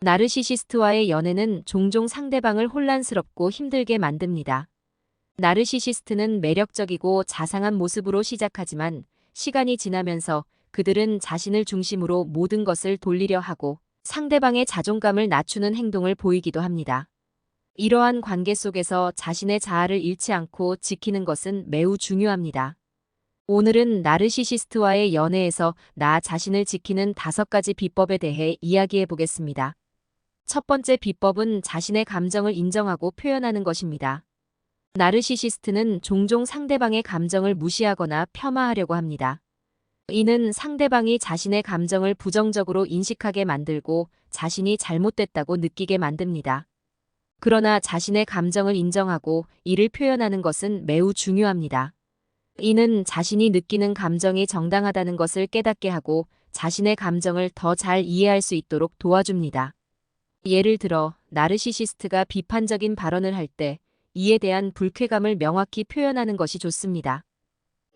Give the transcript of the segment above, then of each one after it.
나르시시스트와의 연애는 종종 상대방을 혼란스럽고 힘들게 만듭니다. 나르시시스트는 매력적이고 자상한 모습으로 시작하지만 시간이 지나면서 그들은 자신을 중심으로 모든 것을 돌리려 하고 상대방의 자존감을 낮추는 행동을 보이기도 합니다. 이러한 관계 속에서 자신의 자아를 잃지 않고 지키는 것은 매우 중요합니다. 오늘은 나르시시스트와의 연애에서 나 자신을 지키는 5가지 비법에 대해 이야기해 보겠습니다. 첫 번째 비법은 자신의 감정을 인정하고 표현하는 것입니다. 나르시시스트는 종종 상대방의 감정을 무시하거나 폄하하려고 합니다. 이는 상대방이 자신의 감정을 부정적으로 인식하게 만들고 자신이 잘못됐다고 느끼게 만듭니다. 그러나 자신의 감정을 인정하고 이를 표현하는 것은 매우 중요합니다. 이는 자신이 느끼는 감정이 정당하다는 것을 깨닫게 하고 자신의 감정을 더 잘 이해할 수 있도록 도와줍니다. 예를 들어 나르시시스트가 비판적인 발언을 할 때 이에 대한 불쾌감을 명확히 표현하는 것이 좋습니다.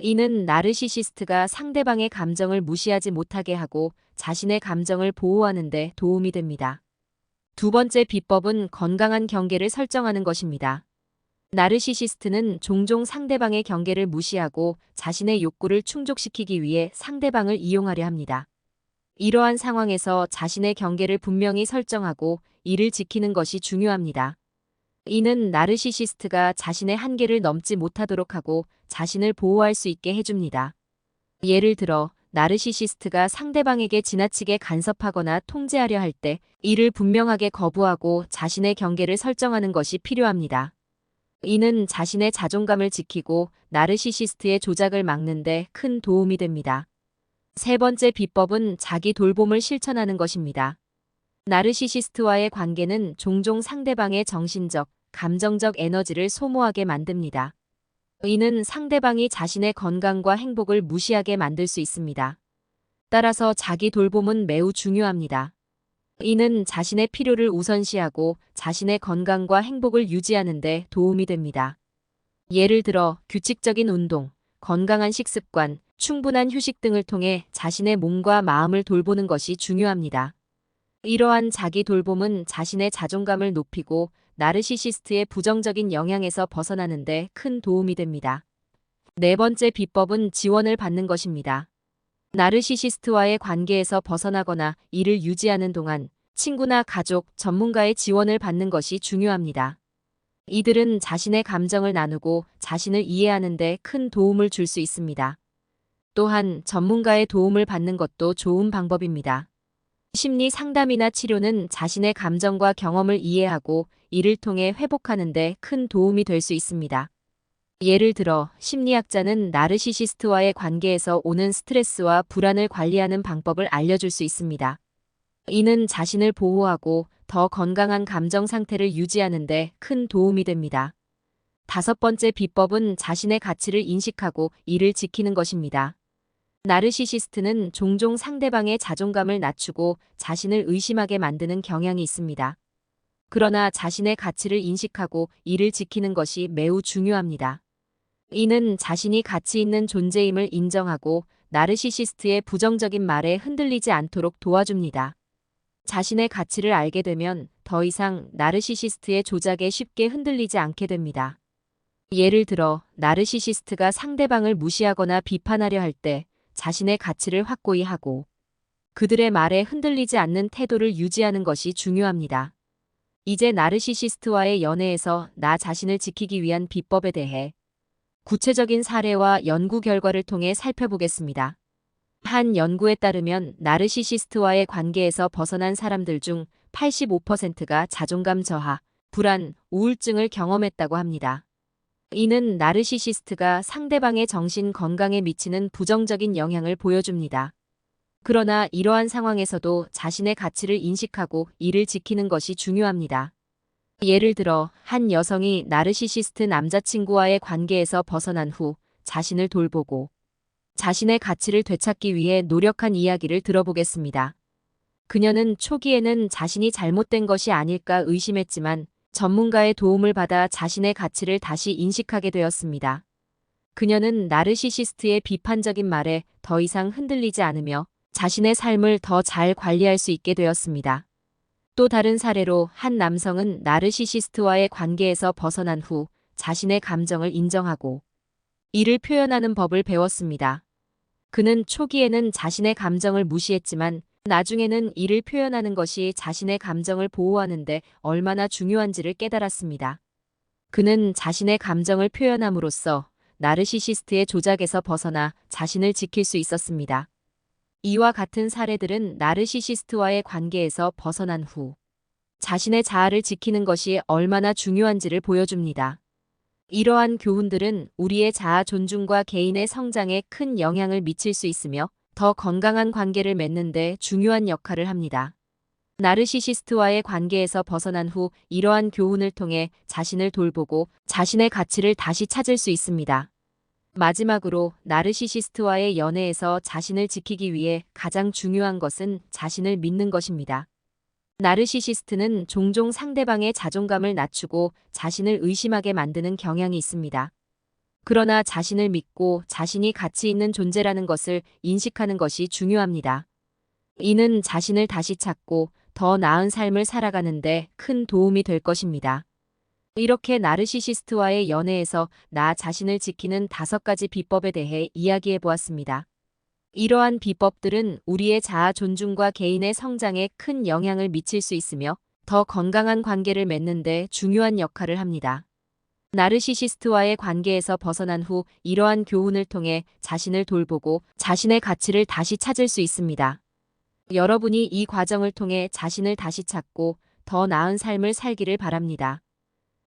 이는 나르시시스트가 상대방의 감정을 무시하지 못하게 하고 자신의 감정을 보호하는 데 도움이 됩니다. 두 번째 비법은 건강한 경계를 설정하는 것입니다. 나르시시스트는 종종 상대방의 경계를 무시하고 자신의 욕구를 충족시키기 위해 상대방을 이용하려 합니다. 이러한 상황에서 자신의 경계를 분명히 설정하고 이를 지키는 것이 중요합니다. 이는 나르시시스트가 자신의 한계를 넘지 못하도록 하고 자신을 보호할 수 있게 해줍니다. 예를 들어 나르시시스트가 상대방에게 지나치게 간섭하거나 통제하려 할 때 이를 분명하게 거부하고 자신의 경계를 설정하는 것이 필요합니다. 이는 자신의 자존감을 지키고 나르시시스트의 조작을 막는 데 큰 도움이 됩니다. 세 번째 비법은 자기 돌봄을 실천하는 것입니다. 나르시시스트와의 관계는 종종 상대방의 정신적, 감정적 에너지를 소모하게 만듭니다. 이는 상대방이 자신의 건강과 행복을 무시하게 만들 수 있습니다. 따라서 자기 돌봄은 매우 중요합니다. 이는 자신의 필요를 우선시하고 자신의 건강과 행복을 유지하는 데 도움이 됩니다. 예를 들어 규칙적인 운동, 건강한 식습관, 충분한 휴식 등을 통해 자신의 몸과 마음을 돌보는 것이 중요합니다. 이러한 자기 돌봄은 자신의 자존감을 높이고 나르시시스트의 부정적인 영향에서 벗어나는 데 큰 도움이 됩니다. 네 번째 비법은 지원을 받는 것입니다. 나르시시스트와의 관계에서 벗어나거나 이를 유지하는 동안 친구나 가족, 전문가의 지원을 받는 것이 중요합니다. 이들은 자신의 감정을 나누고 자신을 이해하는 데 큰 도움을 줄 수 있습니다. 또한 전문가의 도움을 받는 것도 좋은 방법입니다. 심리 상담이나 치료는 자신의 감정과 경험을 이해하고 이를 통해 회복하는 데 큰 도움이 될 수 있습니다. 예를 들어 심리학자는 나르시시스트와의 관계에서 오는 스트레스와 불안을 관리하는 방법을 알려줄 수 있습니다. 이는 자신을 보호하고 더 건강한 감정 상태를 유지하는 데 큰 도움이 됩니다. 다섯 번째 비법은 자신의 가치를 인식하고 이를 지키는 것입니다. 나르시시스트는 종종 상대방의 자존감을 낮추고 자신을 의심하게 만드는 경향이 있습니다. 그러나 자신의 가치를 인식하고 이를 지키는 것이 매우 중요합니다. 이는 자신이 가치 있는 존재임을 인정하고 나르시시스트의 부정적인 말에 흔들리지 않도록 도와줍니다. 자신의 가치를 알게 되면 더 이상 나르시시스트의 조작에 쉽게 흔들리지 않게 됩니다. 예를 들어 나르시시스트가 상대방을 무시하거나 비판하려 할 때 자신의 가치를 확고히 하고 그들의 말에 흔들리지 않는 태도를 유지하는 것이 중요합니다. 이제 나르시시스트와의 연애에서 나 자신을 지키기 위한 비법에 대해 구체적인 사례와 연구 결과를 통해 살펴보겠습니다. 한 연구에 따르면 나르시시스트와의 관계에서 벗어난 사람들 중 85%가 자존감 저하, 불안, 우울증을 경험했다고 합니다. 이는 나르시시스트가 상대방의 정신 건강에 미치는 부정적인 영향을 보여줍니다. 그러나 이러한 상황에서도 자신의 가치를 인식하고 이를 지키는 것이 중요합니다. 예를 들어 한 여성이 나르시시스트 남자친구와의 관계에서 벗어난 후 자신을 돌보고 자신의 가치를 되찾기 위해 노력한 이야기를 들어보겠습니다. 그녀는 초기에는 자신이 잘못된 것이 아닐까 의심했지만 전문가의 도움을 받아 자신의 가치를 다시 인식하게 되었습니다. 그녀는 나르시시스트의 비판적인 말에 더 이상 흔들리지 않으며 자신의 삶을 더 잘 관리할 수 있게 되었습니다. 또 다른 사례로 한 남성은 나르시시스트와의 관계에서 벗어난 후 자신의 감정을 인정하고 이를 표현하는 법을 배웠습니다. 그는 초기에는 자신의 감정을 무시했지만 나중에는 이를 표현하는 것이 자신의 감정을 보호하는 데 얼마나 중요한지를 깨달았습니다. 그는 자신의 감정을 표현함으로써 나르시시스트의 조작에서 벗어나 자신을 지킬 수 있었습니다. 이와 같은 사례들은 나르시시스트와의 관계에서 벗어난 후 자신의 자아를 지키는 것이 얼마나 중요한지를 보여줍니다. 이러한 교훈들은 우리의 자아 존중과 개인의 성장에 큰 영향을 미칠 수 있으며 더 건강한 관계를 맺는 데 중요한 역할을 합니다. 나르시시스트와의 관계에서 벗어난 후 이러한 교훈을 통해 자신을 돌보고 자신의 가치를 다시 찾을 수 있습니다. 마지막으로 나르시시스트와의 연애에서 자신을 지키기 위해 가장 중요한 것은 자신을 믿는 것입니다. 나르시시스트는 종종 상대방의 자존감을 낮추고 자신을 의심하게 만드는 경향이 있습니다. 그러나 자신을 믿고 자신이 가치 있는 존재라는 것을 인식하는 것이 중요합니다. 이는 자신을 다시 찾고 더 나은 삶을 살아가는데 큰 도움이 될 것입니다. 이렇게 나르시시스트와의 연애에서 나 자신을 지키는 5가지 비법에 대해 이야기해 보았습니다. 이러한 비법들은 우리의 자아 존중과 개인의 성장에 큰 영향을 미칠 수 있으며 더 건강한 관계를 맺는 데 중요한 역할을 합니다. 나르시시스트와의 관계에서 벗어난 후 이러한 교훈을 통해 자신을 돌보고 자신의 가치를 다시 찾을 수 있습니다. 여러분이 이 과정을 통해 자신을 다시 찾고 더 나은 삶을 살기를 바랍니다.